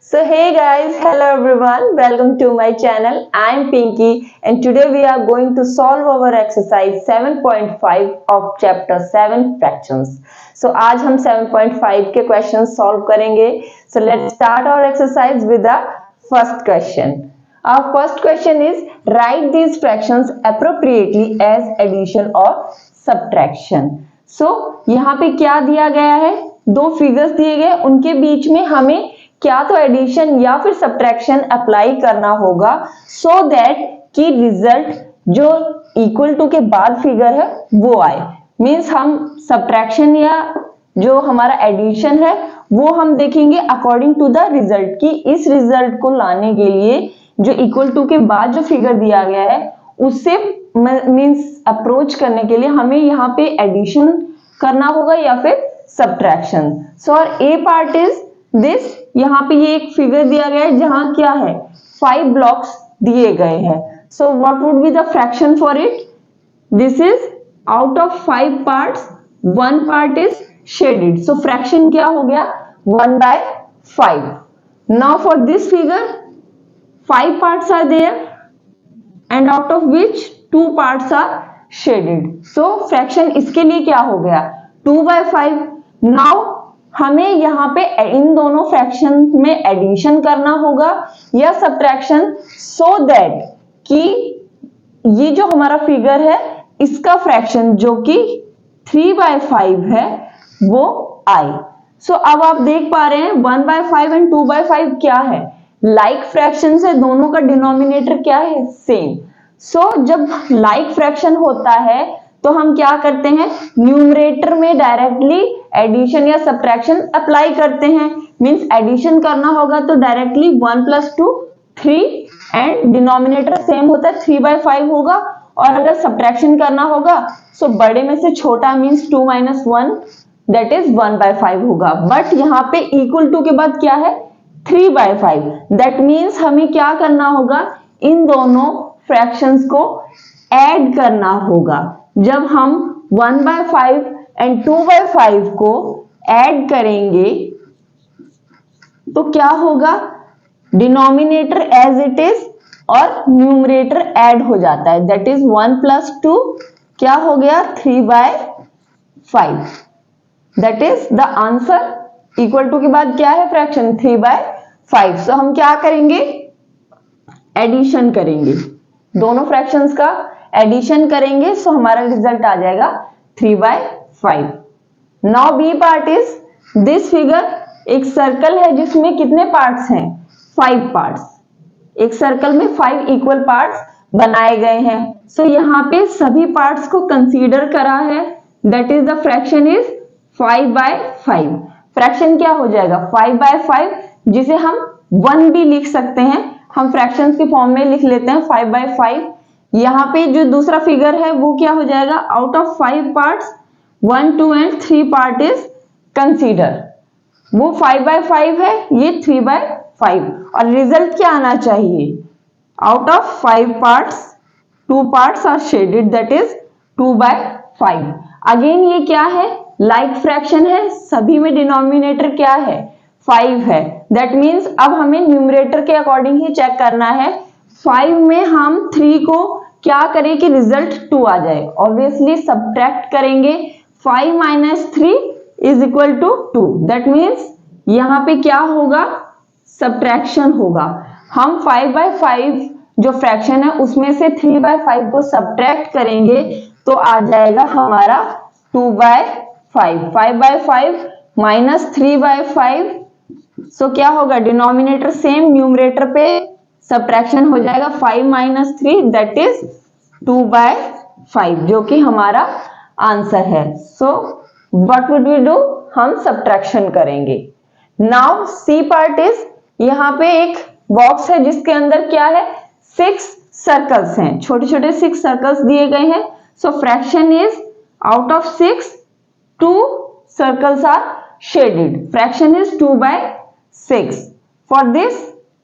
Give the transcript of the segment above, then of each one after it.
So hey guys, hello everyone, welcome to my channel. I am Pinky and today we are going to solve our exercise 7.5 of chapter 7 fractions. So आज हम 7.5 के questions solve करेंगे. So let's start our exercise with the first question. Our first question is write these fractions appropriately as addition or subtraction. So यहाँ पे क्या दिया गया है? दो फिगर्स दिए गए, उनके बीच में हमें क्या तो एडिशन या फिर सब्ट्रैक्शन अप्लाई करना होगा सो दैट कि रिजल्ट जो इक्वल टू के बाद फिगर है वो आए. मींस हम सब्ट्रैक्शन या जो हमारा एडिशन है वो हम देखेंगे अकॉर्डिंग टू द रिजल्ट कि इस रिजल्ट को लाने के लिए जो इक्वल टू के बाद जो फिगर दिया गया है उससे मींस अप्रोच करने के लिए हमें यहाँ पे एडिशन करना होगा या फिर सब्ट्रैक्शन. सो और ए पार्ट इज दिस. यहाँ पे ये एक फिगर दिया गया है जहां क्या है 5 ब्लॉक्स दिए गए हैं. So what would be the fraction for it? This is out of 5 parts 1 part is shaded. So fraction क्या हो गया 1/5. Now for this figure 5 parts are there and out of which 2 parts are shaded. So fraction इसके लिए क्या हो गया 2/5. Now हमें यहाँ पे इन दोनों फ्रैक्शन में एडिशन करना होगा या सब्ट्रैक्शन सो दैट कि ये जो हमारा फिगर है इसका फ्रैक्शन जो कि 3/5 है वो आए. सो अब आप देख पा रहे हैं 1/5 एंड 2/5 क्या है लाइक फ्रैक्शन है, दोनों का डिनोमिनेटर क्या है सेम. सो जब लाइक फ्रैक्शन होता है तो हम क्या करते हैं न्यूमरेटर में डायरेक्टली एडिशन या सब्ट्रैक्शन अप्लाई करते हैं. मींस एडिशन करना होगा तो डायरेक्टली 1 + 2 3 एंड डिनोमिनेटर सेम होता है 3/5 होगा. और अगर सब्ट्रैक्शन करना होगा सो बड़े में से छोटा मींस 2 - 1 दैट इज 1/5 होगा. बट यहाँ पे इक्वल टू के बाद क्या है 3/5. दैट मीन्स हमें क्या करना होगा इन दोनों फ्रैक्शंस को ऐड करना होगा. जब हम 1/5 एंड 2/5 को ऐड करेंगे तो क्या होगा डिनोमिनेटर एज इट इज और न्यूमरेटर ऐड हो जाता है. दैट इज 1 + 2 क्या हो गया 3/5. That is the answer. Equal to के बाद क्या है फ्रैक्शन 3/5. सो हम क्या करेंगे एडिशन करेंगे, दोनों फ्रैक्शंस का एडिशन करेंगे सो हमारा रिजल्ट आ जाएगा 3/5. Now B part is this figure. एक सर्कल है जिसमें कितने पार्ट्स हैं 5 पार्ट्स. एक सर्कल में 5 इक्वल पार्ट्स बनाए गए हैं. सो यहाँ पे सभी पार्ट्स को कंसीडर करा है. That is the fraction is 5/5. Fraction क्या हो जाएगा 5/5 जिसे हम 1 भी लिख सकते हैं. हम फ्रैक्शंस के फॉर्म में लिख लेते हैं 5/5. यहाँ पे जो दूसरा फिगर है वो क्या हो जाएगा out of 5 parts 1 2 and 3 part is consider. वो 5/5 है ये 3/5. और रिजल्ट क्या आना चाहिए out of 5 parts 2 parts are shaded that is 2/5. Again ये क्या है लाइक फ्रैक्शन है, सभी में डिनोमिनेटर क्या है 5 है. दैट मीन्स अब हमें न्यूमरेटर के अकॉर्डिंग ही चेक करना है. 5 में हम 3 को क्या करें कि रिजल्ट 2 आ जाए. ऑब्वियसली सब्ट्रैक्ट करेंगे 5 - 3 is equal to 2. That means यहाँ पे क्या होगा सब्ट्रैक्शन होगा. हम 5/5 जो फ्रैक्शन है उसमें से 3/5 को सब्ट्रैक्ट करेंगे तो आ जाएगा हमारा 2/5. 5/5 - 3/5. सो क्या होगा डिनोमिनेटर सेम न्यूमरेटर पे सब्ट्रैक्शन हो जाएगा 5 - 3 दैट इज 2/5 जो कि हमारा आंसर है. So what would we do हम सब्ट्रैक्शन करेंगे. नाउ सी पार्ट इज यहाँ पे एक बॉक्स है जिसके अंदर क्या है 6 सर्कल्स हैं, छोटे छोटे 6 सर्कल्स दिए गए हैं. So fraction is out of 6 2 circles are shaded. Fraction is 2/6. For this,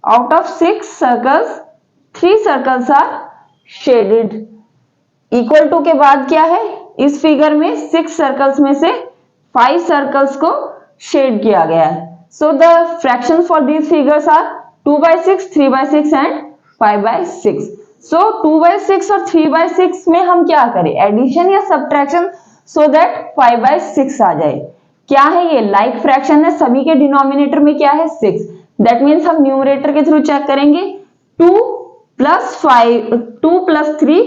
out of 6 circles, 3 circles are shaded. Equal to के बाद क्या है इस फिगर में 6 सर्कल्स में से 5 सर्कल्स को शेड किया गया है. So the fraction for these figures are 2/6, 3/6 and 5/6। सो 2/6 और 3/6 में हम क्या करें, एडिशन या सब्ट्रैक्शन, सो दैट 5/6 आ जाए। क्या है ये, लाइक फ्रैक्शन है, सभी के डिनोमिनेटर में क्या है 6, दैट मीन्स हम न्यूमरेटर के थ्रू चेक करेंगे। 2 + 3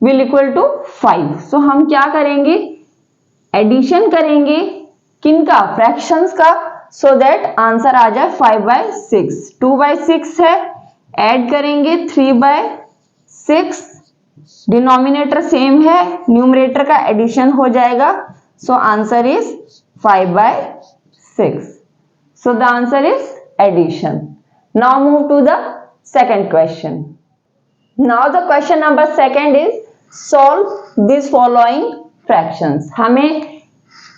विल इक्वल टू 5। सो हम क्या करेंगे, एडिशन करेंगे किनका, फ्रैक्शंस का, सो दैट आंसर आ जाए 5/6। 2/6 है, ऐड करेंगे 3/6, डिनोमिनेटर सेम है, न्यूमरेटर का एडिशन हो जाएगा, so answer is 5/6। So the answer is addition. Now move to the second question. Now the question number second is solve this following fractions. हमें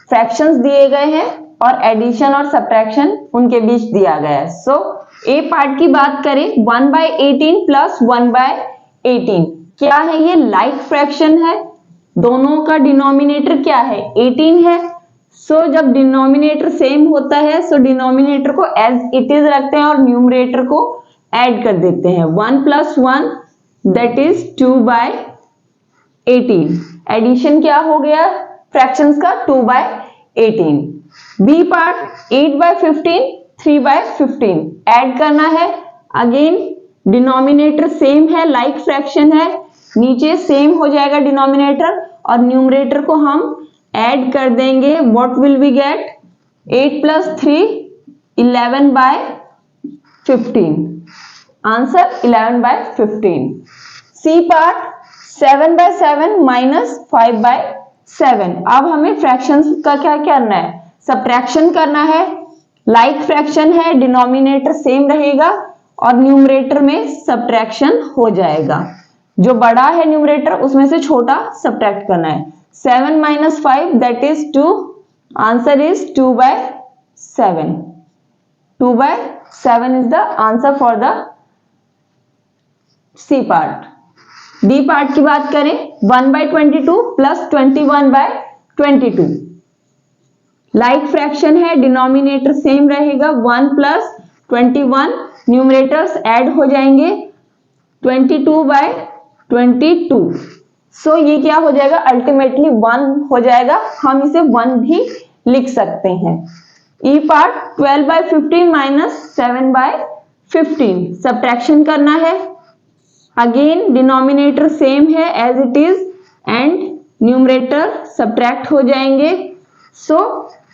fractions दिए गए हैं और एडिशन और सब्ट्रैक्शन उनके बीच दिया गया है। सो ए पार्ट की बात करें, 1/18 + 1/18 क्या है, ये लाइक फ्रैक्शन है, दोनों का डिनोमिनेटर क्या है 18 है। सो जब डिनोमिनेटर सेम होता है, सो डिनोमिनेटर को एज इट इज रखते हैं और न्यूमरेटर को ऐड कर देते हैं। 1 + 1 दैट इज 2/18। एडिशन क्या हो गया फ्रैक्शंस का, 2/18। बी पार्ट 8/15, 3/15 ऐड करना है। अगेन डिनोमिनेटर सेम है, लाइक फ्रैक्शन है, नीचे सेम हो जाएगा डिनोमिनेटर और न्यूमरेटर को हम ऐड कर देंगे। What will we get, 8 + 3 11/15, answer 11/15। C part 7/7 - 5/7। अब हमें फ्रैक्शंस का क्या करना है, सब्ट्रैक्शन करना है। लाइक फ्रैक्शन है, डिनोमिनेटर सेम रहेगा और न्यूमरेटर में सब्ट्रैक्शन हो जाएगा। जो बड़ा है न्यूमरेटर उसमें से छोटा सब्ट्रैक्ट करना है। 7 - 5 that is 2, answer is 2/7। 2/7 is the answer for the C part. D part की बात करें, 1/22 + 21/22 लाइक फ्रैक्शन है, डिनोमिनेटर सेम रहेगा, 1 + 21 न्यूमरेटर्स ऐड हो जाएंगे, 22/22। सो ये क्या हो जाएगा, अल्टीमेटली 1 हो जाएगा, हम इसे 1 भी लिख सकते हैं। ई पार्ट 12/15 - 7/15 सब्ट्रैक्शन करना है। अगेन डिनोमिनेटर सेम है as it is and numerator subtract हो जाएंगे। सो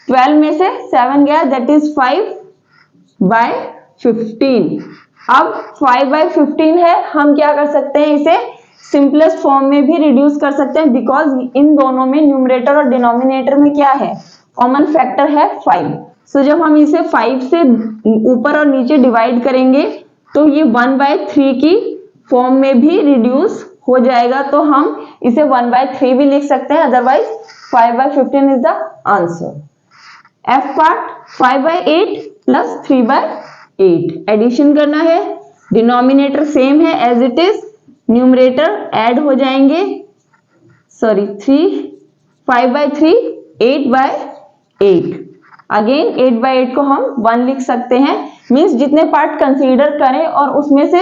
12 में से 7 गया दैट इज 5/15। अब 5/15 है, हम क्या कर सकते हैं, इसे सिंपलेस्ट फॉर्म में भी रिड्यूस कर सकते हैं, बिकॉज इन दोनों में न्यूमरेटर और डिनोमिनेटर में क्या है, कॉमन फैक्टर है 5। सो जब हम इसे 5 से ऊपर और नीचे डिवाइड करेंगे तो ये 1/3 की फॉर्म में भी रिड्यूस हो जाएगा, तो हम इसे 1/3 भी लिख सकते हैं, otherwise 5/15 is the answer. F part 5/8 + 3/8 addition करना है, डिनोमिनेटर सेम है as it is, numerator add हो जाएंगे, सॉरी 5/3 8/8। अगेन 8/8 को हम 1 लिख सकते हैं, मीन्स जितने पार्ट कंसीडर करें और उसमें से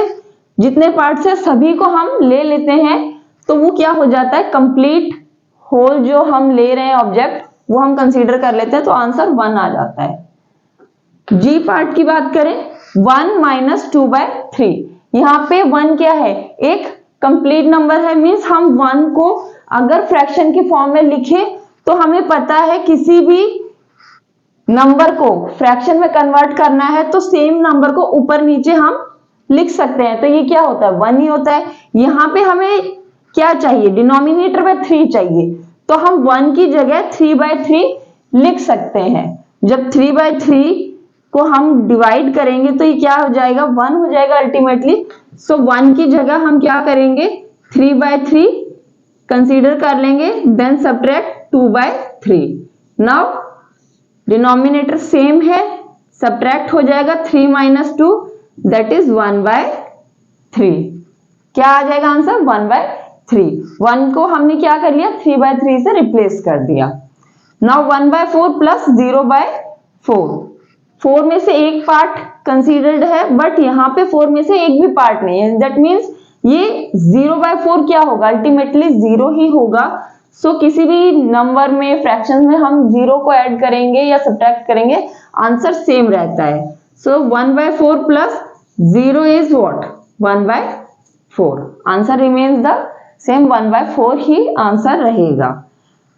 जितने पार्ट से सभी को हम ले लेते हैं तो वो क्या हो जाता है, कंप्लीट होल जो हम ले रहे हैं ऑब्जेक्ट वो हम कंसीडर कर लेते हैं, तो आंसर 1 आ जाता है। जी पार्ट की बात करें, 1 - 2/3 यहाँ पे 1 क्या है, एक कंप्लीट नंबर है, मीन्स हम 1 को अगर फ्रैक्शन की फॉर्म में लिखे तो हमें पता है किसी भी नंबर को फ्रैक्शन में कन्वर्ट करना है तो सेम नंबर को ऊपर नीचे हम लिख सकते हैं, तो ये क्या होता है 1 ही होता है। यहाँ पे हमें क्या चाहिए, डिनोमिनेटर में 3 चाहिए, तो हम 1 की जगह 3/3 लिख सकते हैं। जब 3/3 को हम डिवाइड करेंगे तो ये क्या हो जाएगा, 1 हो जाएगा अल्टीमेटली। सो 1 की जगह हम क्या करेंगे, 3/3 कंसीडर कर लेंगे, then subtract 2/3। Now denominator same है, सब्ट्रैक्ट हो जाएगा 3 - 2 दैट इज 1/3। क्या आ जाएगा आंसर, 1/3। 1 को हमने क्या कर लिया, 3/3 से रिप्लेस कर दिया। नाउ 1/4 + 0/4 4 में से एक पार्ट कंसीडर्ड है, बट यहाँ पे 4 में से एक भी पार्ट नहीं है। दैट मीन्स ये 0/4 क्या होगा, अल्टीमेटली 0 ही होगा। सो किसी भी नंबर में, फ्रैक्शन में हम 0 को ऐड करेंगे या सब्ट्रैक्ट करेंगे, आंसर सेम रहता है। So 1/4 plus 0 is what, 1/4। Answer remains the same, 1/4 ही आंसर रहेगा।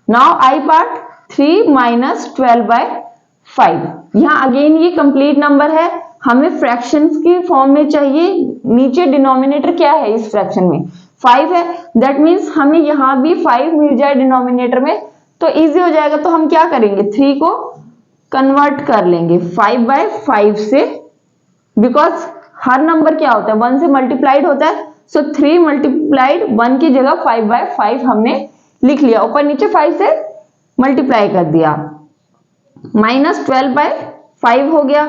Now I part, 3 - 12/5। यहाँ अगेन ये कंप्लीट नंबर है, हमें फ्रैक्शंस की फॉर्म में चाहिए। नीचे डिनोमिनेटर क्या है इस फ्रैक्शन में, 5 है। दैट मीन्स हमें यहाँ भी 5 मिल जाए डिनोमिनेटर में तो इजी हो जाएगा। तो हम क्या करेंगे, 3 को कन्वर्ट कर लेंगे 5/5 से, बिकॉज हर नंबर क्या होता है, 1 से मल्टीप्लाइड होता है। सो 3 मल्टीप्लाइड 1 की जगह 5/5 हमने लिख लिया, ऊपर नीचे 5 से मल्टीप्लाई कर दिया। -12/5 हो गया।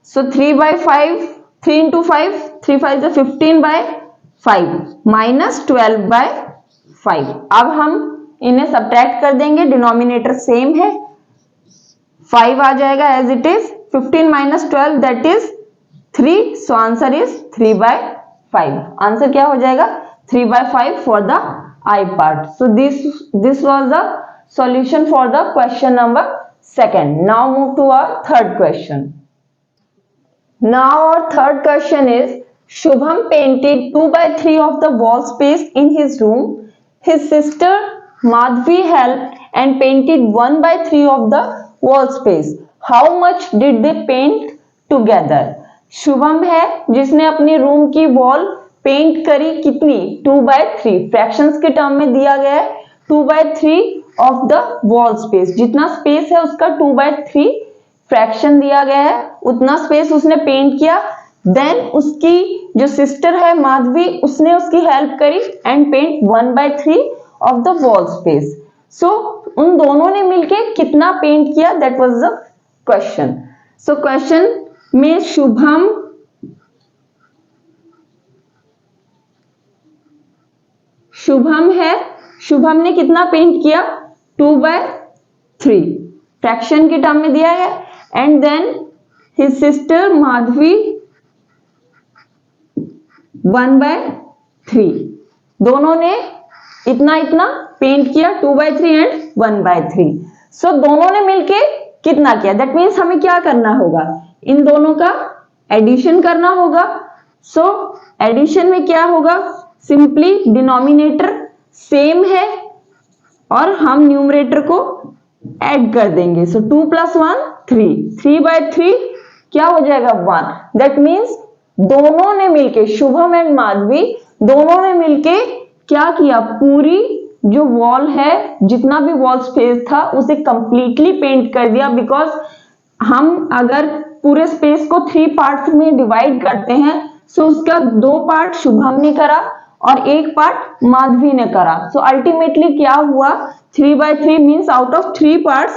सो 3/5, 3 into 5, 3 5 is 15/5 -12/5। अब हम इन्हें सब्ट्रैक्ट कर देंगे, डिनोमिनेटर सेम है, 5 आ जाएगा as it is. 15 - 12 that is 3। So answer is 3/5। Answer क्या हो जाएगा, 3/5 for the I part. So this was the solution for the question number 2. Now move to our third question. Now our third question is, Shubham painted 2/3 of the wall space in his room. His sister Madhvi helped and painted 1/3 of the wall space. How much did they paint together? Shubham है जिसने अपनी room की wall paint करी, कितनी, 2/3। Fractions के term में दिया गया है 2/3 ऑफ द वॉल स्पेस। जितना स्पेस है उसका 2/3 फ्रैक्शन दिया गया है, उतना स्पेस उसने पेंट किया। देन उसकी जो सिस्टर है माधवी, उसने उसकी हेल्प करी and paint 1/3 of the wall space. So उन दोनों ने मिलके कितना पेंट किया, that was the question. So question में शुभम है, शुभम ने कितना पेंट किया, 2/3 फ्रैक्शन के टर्म में दिया है। And then his sister Madhavi 1/3, दोनों ने इतना इतना पेंट किया, 2/3 एंड 1/3। सो दोनों ने मिलके कितना किया, दैट मीन्स हमें क्या करना होगा, इन दोनों का एडिशन करना होगा। सो एडिशन में क्या होगा, सिंपली डिनोमिनेटर सेम है और हम न्यूमरेटर को ऐड कर देंगे। सो 2 + 1 3, 3/3 क्या हो जाएगा, 1। दैट मीन्स दोनों ने मिलके, शुभम एंड माधवी दोनों ने मिलके क्या किया, पूरी जो वॉल है, जितना भी वॉल स्पेस था उसे कंप्लीटली पेंट कर दिया। बिकॉज हम अगर पूरे स्पेस को 3 पार्ट्स में डिवाइड करते हैं, सो उसका 2 पार्ट शुभम ने करा और 1 पार्ट माधवी ने करा। सो अल्टीमेटली क्या हुआ, 3/3 means out of 3 parts,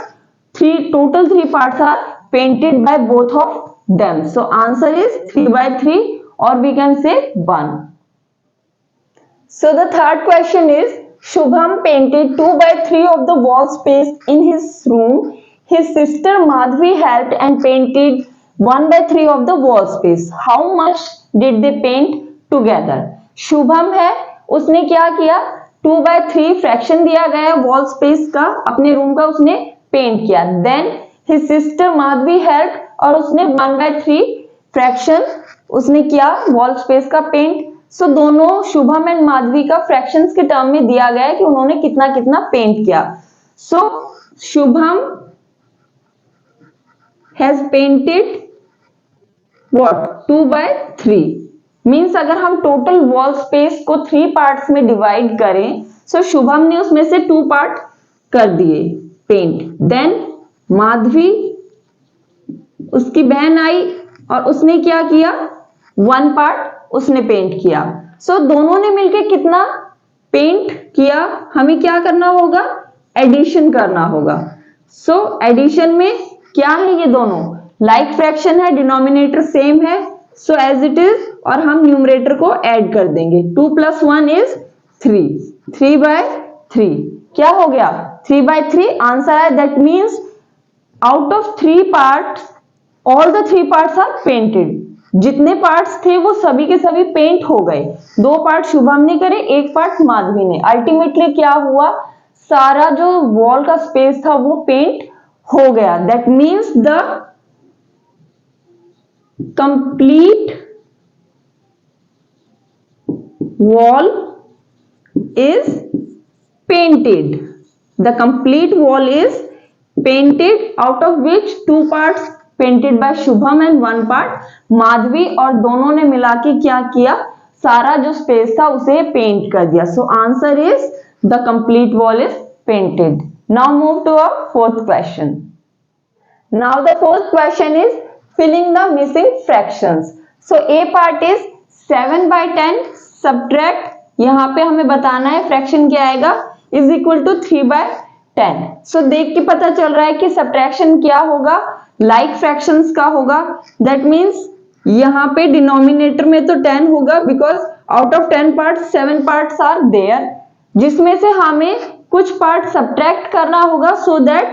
total 3 parts are painted by both of them. So answer is 3/3 और we can say 1। So the third question is, Shubham painted 2/3 of the wall space in his room. His sister Madhvi helped and painted 1/3 of the wall space. How much did they paint together? Shubham है, उसने क्या किया, 2/3 fraction दिया गया wall space का, अपने room का उसने पेंट किया। Then his sister Madhavi help, और उसने 1/3 फ्रैक्शन उसने किया वॉल स्पेस का पेंट। सो दोनों शुभम एंड माधवी का फ्रैक्शंस के टर्म में दिया गया है कि उन्होंने कितना कितना पेंट किया। So Shubham has painted what, 2/3 means अगर हम टोटल वॉल स्पेस को 3 पार्ट्स में डिवाइड करें, सो शुभम ने उसमें से 2 पार्ट कर दिए पेंट। देन माधवी, उसकी बहन आई और उसने क्या किया, 1 पार्ट उसने पेंट किया। सो दोनों ने मिलके कितना पेंट किया, हमें क्या करना होगा, एडिशन करना होगा। सो एडिशन में क्या है, ये दोनों लाइक फ्रैक्शन है, डिनोमिनेटर सेम है, सो एज इट इज, और हम न्यूमरेटर को ऐड कर देंगे। 2 + 1 इज 3, 3/3 क्या हो गया, 3/3 आंसर है। That means out of 3 parts all the 3 parts are painted. जितने पार्ट्स थे वो सभी के सभी पेंट हो गए। 2 पार्ट शुभम ने करे, 1 पार्ट माधवी ने। अल्टीमेटली क्या हुआ, सारा जो वॉल का स्पेस था वो पेंट हो गया। That means the complete wall is painted. The complete wall is painted, out of which 2 parts painted by Shubham and 1 part Madhavi, और दोनों ने मिला के क्या किया, सारा जो स्पेस था उसे पेंट कर दिया। So answer is the complete wall is painted. Now move to a fourth question. Now the fourth question is filling the missing fractions. So A part is 7/10 subtract, यहां पे हमें बताना है फ्रैक्शन क्या आएगा, इज इक्वल टू 3/10। सो देख के पता चल रहा है कि सब्ट्रैक्शन क्या होगा, लाइक फ्रैक्शंस का होगा। दैट मीन्स यहां पे डिनोमिनेटर में तो 10 होगा, because out of 10 parts 7 parts are there, जिसमें से हमें कुछ पार्ट सब्ट्रैक्ट करना होगा सो दैट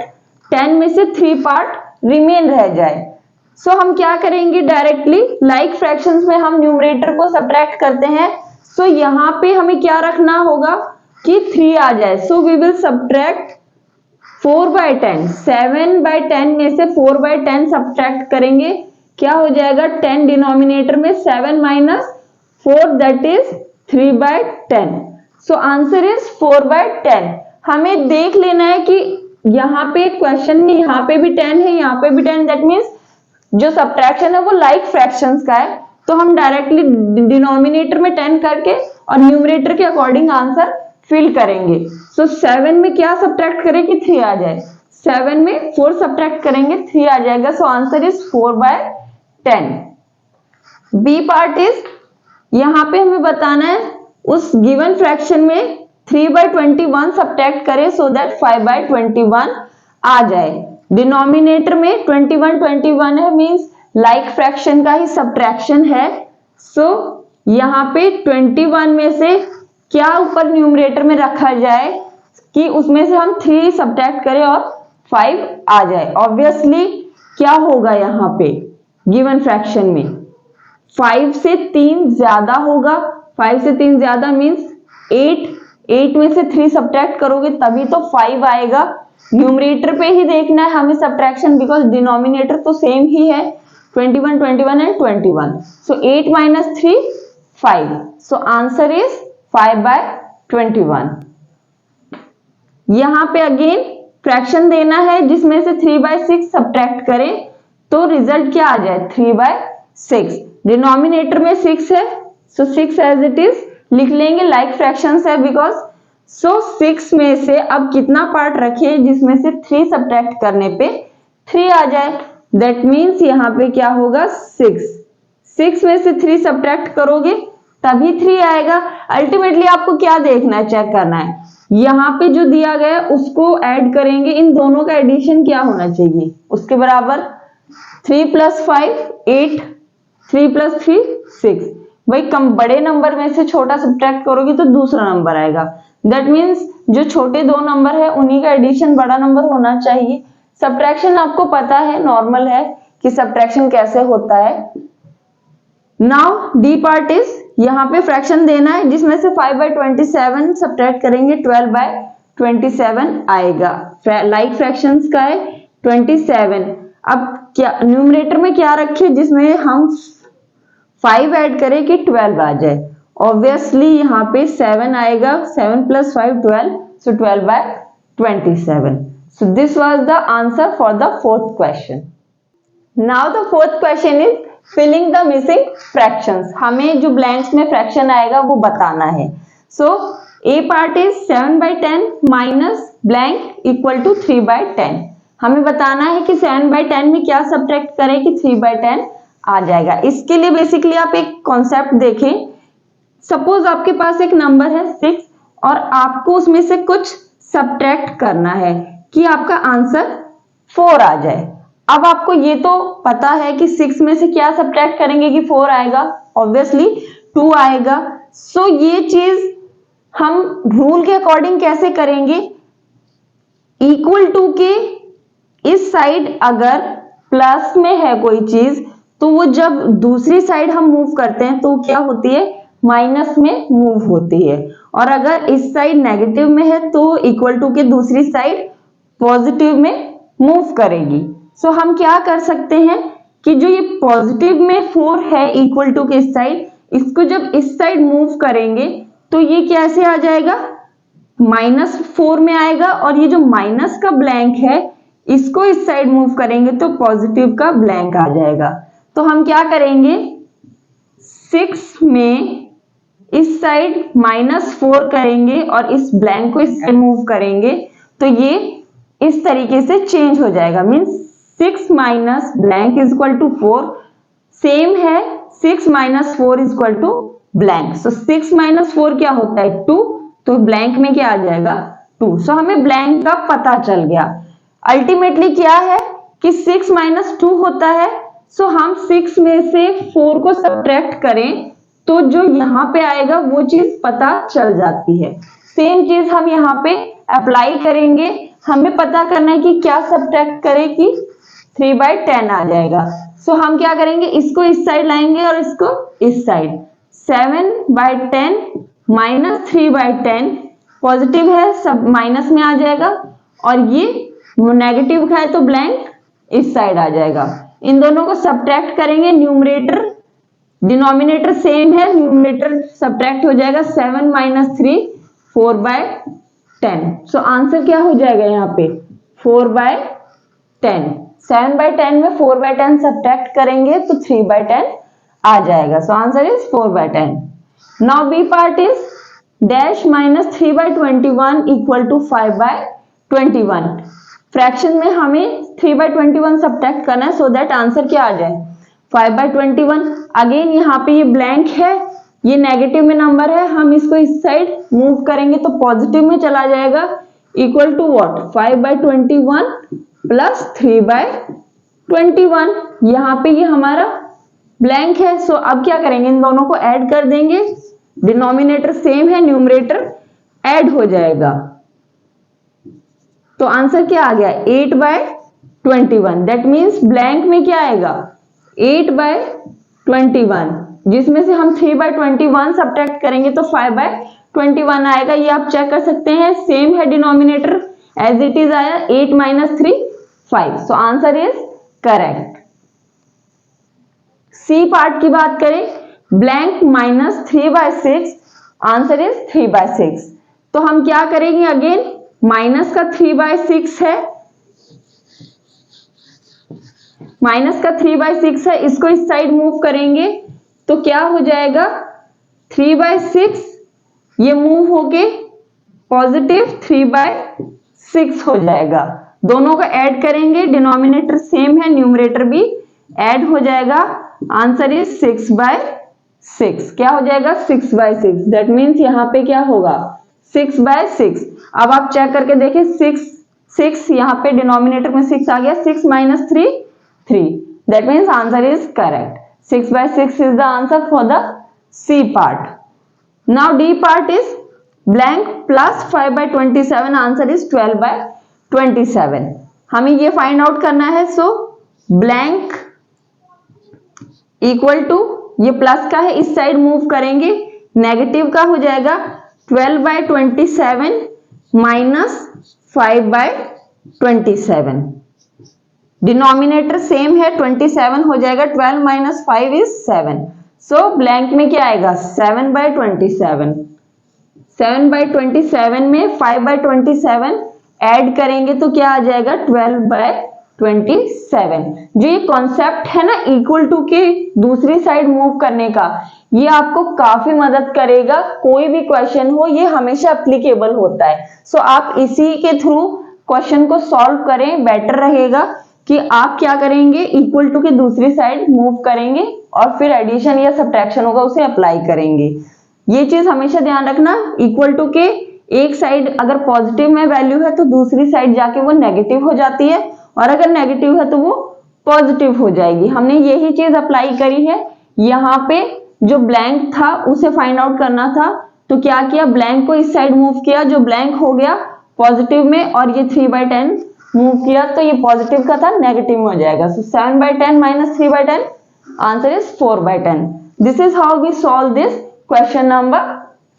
10 में से 3 पार्ट रिमेन रह जाए। सो हम क्या करेंगे, डायरेक्टली लाइक फ्रैक्शंस में हम न्यूमरेटर को सब्ट्रैक्ट करते हैं। सो यहां पे हमें क्या रखना होगा कि 3 आ जाए। सो वी विल सब्ट्रैक्ट 4/10, 7/10 में से 4/10 सब्ट्रैक्ट करेंगे, क्या हो जाएगा, 10 डिनोमिनेटर में, 7 minus 4 that is 3/10। So answer is 4/10। हमें देख लेना है कि यहाँ पे क्वेश्चन में यहाँ पे भी 10 है, यहाँ पे भी 10, दैट मीन्स जो सब्ट्रैक्शन है वो लाइक फ्रैक्शंस का है। तो हम डायरेक्टली डिनोमिनेटर में 10 करके और न्यूमरेटर के अकॉर्डिंग आंसर फिल करेंगे। सो 7 में क्या सब्ट्रैक्ट करें कि 3 आ जाए, 7 में 4 सब्ट्रैक्ट करेंगे 3 आ जाएगा। So answer is 4/10। B part is, यहां पे हमें बताना है उस गिवन फ्रैक्शन में 3/21 सब्ट्रैक्ट करें सो दैट 5/21 आ जाए। डिनोमिनेटर में 21 है, मींस लाइक फ्रैक्शन का ही सब्ट्रैक्शन है। सो यहां पे 21 में से क्या ऊपर न्यूमरेटर में रखा जाए कि उसमें से हम 3 सब्ट्रैक्ट करें और 5 आ जाए। ऑब्वियसली क्या होगा यहाँ पे गिवन फ्रैक्शन में 5 से 3 ज्यादा होगा, 5 से 3 ज्यादा मींस 8 में से 3 सब्ट्रैक्ट करोगे तभी तो 5 आएगा। न्यूमरेटर पे ही देखना है हमें सब्ट्रैक्शन, बिकॉज डिनोमिनेटर तो सेम ही है, 21 and 21। So 8 minus 3 5। So answer is 5/21। यहां पे अगेन फ्रैक्शन देना है जिसमें से 3/6 सब्ट्रैक्ट करें तो रिजल्ट क्या आ जाए, 3/6। डिनोमिनेटर में 6 है, सो 6 एज इट इज लिख लेंगे, लाइक फ्रैक्शंस है बिकॉज। सो 6 में से अब कितना पार्ट रखे जिसमें से 3 सब्ट्रैक्ट करने पे 3 आ जाए। दैट मीन्स यहाँ पे क्या होगा, 6 में से 3 सब्ट्रैक्ट करोगे तभी 3 आएगा। अल्टीमेटली आपको क्या देखना है, चेक करना है, यहाँ पे जो दिया गया है उसको ऐड करेंगे, इन दोनों का एडिशन क्या होना चाहिए, उसके बराबर 3 + 5 8, 3 + 3 6। भाई कम बड़े नंबर में से छोटा सब्ट्रैक्ट करोगे तो दूसरा नंबर आएगा। दैट मीन्स जो छोटे 2 नंबर है उन्हीं का एडिशन बड़ा नंबर होना चाहिए। सब्ट्रैक्शन आपको पता है, नॉर्मल है कि सब्ट्रैक्शन कैसे होता है। नाउ डी पार्ट इज, यहाँ पे फ्रैक्शन देना है जिसमें से 5/27 सब्ट्रैक्ट करेंगे 12/27 आएगा। लाइक फ्रैक्शंस का है 27। अब क्या न्यूमरेटर में क्या रखे जिसमें हम 5 ऐड करें कि 12 आ जाए। ऑब्वियसली यहाँ पे 7 आएगा, 7 + 5 12, so 12/27। So this was the answer for the fourth question. Now the fourth question is filling the missing fractions. हमें जो ब्लैंक्स में फ्रैक्शन आएगा वो बताना है। So A part is 7/10 minus blank equal to 3/10. हमें बताना है कि 7/10 में क्या सब्ट्रैक्ट करें कि 3/10 आ जाएगा। इसके लिए बेसिकली आप एक कॉन्सेप्ट देखें। सपोज आपके पास एक नंबर है 6 और आपको उसमें से कुछ सब्ट्रैक्ट करना है कि आपका आंसर 4 आ जाए। अब आपको ये तो पता है कि 6 में से क्या सब्ट्रैक्ट करेंगे कि 4 आएगा, ऑब्वियसली 2 आएगा। सो ये चीज हम रूल के अकॉर्डिंग कैसे करेंगे, इक्वल टू के इस साइड अगर प्लस में है कोई चीज तो वो जब दूसरी साइड हम मूव करते हैं तो क्या होती है, माइनस में मूव होती है। और अगर इस साइड नेगेटिव में है तो इक्वल टू के दूसरी साइड पॉजिटिव में मूव करेगी। सो हम क्या कर सकते हैं कि जो ये पॉजिटिव में 4 है इक्वल टू के इस साइड, इसको जब इस साइड मूव करेंगे तो ये कैसे आ जाएगा, -4 में आएगा। और ये जो माइनस का ब्लैंक है इसको इस साइड मूव करेंगे तो पॉजिटिव का ब्लैंक आ जाएगा। तो हम क्या करेंगे, 6 में इस साइड -4 करेंगे और इस ब्लैंक को इस साइड मूव करेंगे तो ये इस तरीके से चेंज हो जाएगा। Means 6 minus blank is equal to 4, same है 6 minus 4 is equal to blank. So 6 minus 4 क्या होता है 2, तो ब्लैंक में क्या आ जाएगा 2। सो हमें ब्लैंक का पता चल गया। अल्टीमेटली क्या है कि 6 माइनस 2 होता है। सो हम 6 में से 4 को सब्ट्रैक्ट करें तो जो यहाँ पे आएगा वो चीज पता चल जाती है। सेम चीज हम यहाँ पे अप्लाई करेंगे। हमें पता करना है कि क्या सब्ट्रैक्ट करें कि 3/10 आ जाएगा। सो हम क्या करेंगे, इसको इस साइड लाएंगे और इसको इस साइड। 7/10 माइनस 3/10 पॉजिटिव है, सब माइनस में आ जाएगा। और ये नेगेटिव का है तो ब्लैंक इस साइड आ जाएगा। इन दोनों को सब्ट्रैक्ट करेंगे, न्यूमरेटर डिनोमिनेटर सेम है, न्यूमरेटर सब्ट्रैक्ट हो जाएगा। 7 माइनस 3 4/10। सो आंसर क्या हो जाएगा यहाँ पे 4/10। 7/10 में 4/10 सब्ट्रैक्ट करेंगे तो 3/10 आ जाएगा। So answer is 4/10। Now B part is dash minus 3/21 equal to 5/21। Fraction में हमें 3/21 सब्ट्रैक्ट करना है सो दैट आंसर क्या आ जाए 5/21। अगेन यहाँ पे ये ब्लैंक है, ये नेगेटिव में नंबर है, हम इसको इस साइड मूव करेंगे तो पॉजिटिव में चला जाएगा। Equal to what 5/21 plus 3/21। यहाँ पे ये हमारा ब्लैंक है। सो अब क्या करेंगे, इन दोनों को ऐड कर देंगे। डिनोमिनेटर सेम है, न्यूमरेटर ऐड हो जाएगा। तो आंसर क्या आ गया 8/21। दैट मीन्स ब्लैंक में क्या आएगा 8/21, जिसमें से हम 3/21 सब्ट्रैक्ट करेंगे तो 5/21 आएगा। ये आप चेक कर सकते हैं, सेम है डिनोमिनेटर एज इट इज आया। 8 minus 3 5। So answer is correct. C part की बात करें, ब्लैंक माइनस 3/6, आंसर इज 3/6। तो हम क्या करेंगे, अगेन माइनस का 3/6 है, माइनस का 3/6 है, इसको इस साइड मूव करेंगे तो क्या हो जाएगा 3/6, ये मूव होके पॉजिटिव 3/6 हो जाएगा। दोनों को ऐड करेंगे, डिनोमिनेटर सेम है, न्यूमरेटर भी ऐड हो जाएगा। Answer is 6/6। क्या हो जाएगा 6/6। दैट मीन्स यहाँ पे क्या होगा 6/6। अब आप चेक करके देखिए 6 यहाँ पे डिनोमिनेटर में 6 आ गया। 6 minus 3 3। That means answer is correct. 6/6 is the answer for the C part. Now D part is blank plus 5/27. Answer is 12/27. हमें ये फाइंड आउट करना है। सो ब्लैंक इक्वल टू, ये प्लस का है, इस साइड मूव करेंगे, नेगेटिव का हो जाएगा 12/27 माइनस 5/27। डिनोमिनेटर सेम है, 27 हो जाएगा। 12 माइनस 5 इज 7। सो ब्लैंक में क्या आएगा 7/27। 7/27 में 5/27 ऐड करेंगे तो क्या आ जाएगा 12/27। जो ये कॉन्सेप्ट है ना इक्वल टू के दूसरी साइड मूव करने का, ये आपको काफी मदद करेगा। कोई भी क्वेश्चन हो ये हमेशा एप्लीकेबल होता है। सो आप इसी के थ्रू क्वेश्चन को सॉल्व करें, बेटर रहेगा कि आप क्या करेंगे इक्वल टू के दूसरी साइड मूव करेंगे और फिर एडिशन या सब्ट्रैक्शन होगा उसे अप्लाई करेंगे। ये चीज हमेशा ध्यान रखना, इक्वल टू के एक साइड अगर पॉजिटिव में वैल्यू है तो दूसरी साइड जाके वो नेगेटिव हो जाती है, और अगर नेगेटिव है तो वो पॉजिटिव हो जाएगी। हमने यही चीज अप्लाई करी है। यहाँ पे जो ब्लैंक था उसे फाइंड आउट करना था तो क्या किया, ब्लैंक को इस साइड मूव किया, जो ब्लैंक हो गया पॉजिटिव में और ये 3/10 मूव किया तो ये पॉजिटिव का था, नेगेटिव में हो जाएगा। So 7/10 minus 3/10, answer is 4/10। This is how we solve this question number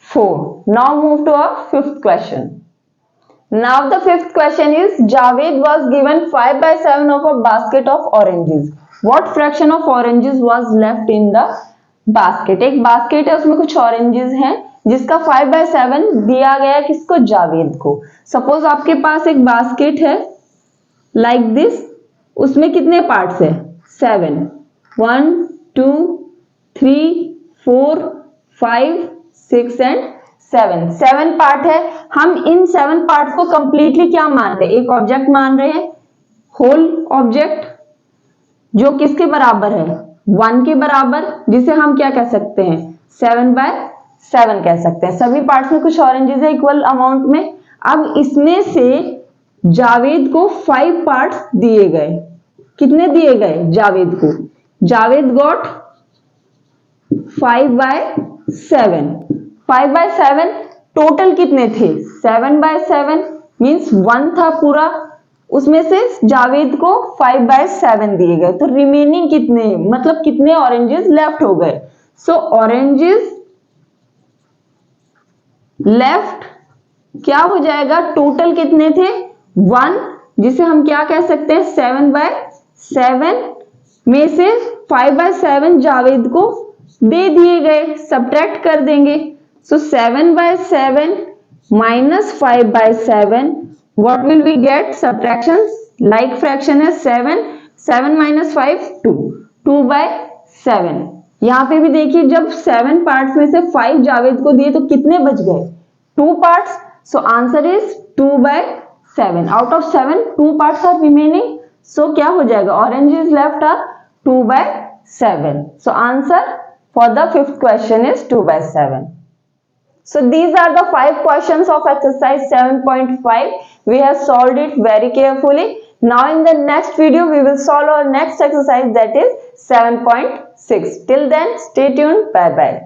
4. Now move to our fifth question. Now the fifth question is Javed was given 5/7 of a basket of oranges. What fraction of oranges was left in the basket? एक basket है, उसमें कुछ oranges हैं जिसका 5/7 दिया गया किसको? जावेद को। सपोज आपके पास एक basket है like this, उसमें कितने पार्ट्स है? 7. 1 2 3 4 5 6 एंड 7 पार्ट है। हम इन 7 पार्ट को कंप्लीटली क्या मान रहे हैं? एक ऑब्जेक्ट मान रहे हैं, होल ऑब्जेक्ट, जो किसके बराबर है? 1 के बराबर, जिसे हम क्या कह सकते हैं? 7/7 कह सकते हैं। सभी पार्ट्स में कुछ ऑरेंजेस है इक्वल अमाउंट में। अब इसमें से जावेद को 5 पार्ट्स दिए गए। कितने दिए गए जावेद को? जावेद गॉट 5/7। 5/7 टोटल कितने थे? 7/7 मींस 1 था पूरा, उसमें से जावेद को 5/7 दिए गए, तो रिमेनिंग कितने, मतलब कितने ऑरेंजेस लेफ्ट हो गए? सो ऑरेंजेस लेफ्ट क्या हो जाएगा? टोटल कितने थे? 1, जिसे हम क्या कह सकते हैं? 7/7 में से 5/7 जावेद को दे दिए गए, सब्ट्रैक्ट कर देंगे। So 7/7 minus 5/7, what will we get? Subtractions, like fraction है 7, 7 minus 5 2, 2/7। यहाँ पे भी देखिए, जब 7 पार्ट्स में से 5 जावेद को दिए तो कितने बच गए? 2 parts. So answer is 2/7. Out of 7, 2 parts are remaining. So क्या हो जाएगा? Oranges left are 2/7. So answer for the fifth question is 2/7. So these are the 5 questions of exercise 7.5. We have solved it very carefully. Now in the next video we will solve our next exercise, that is 7.6. Till then, stay tuned. Bye bye.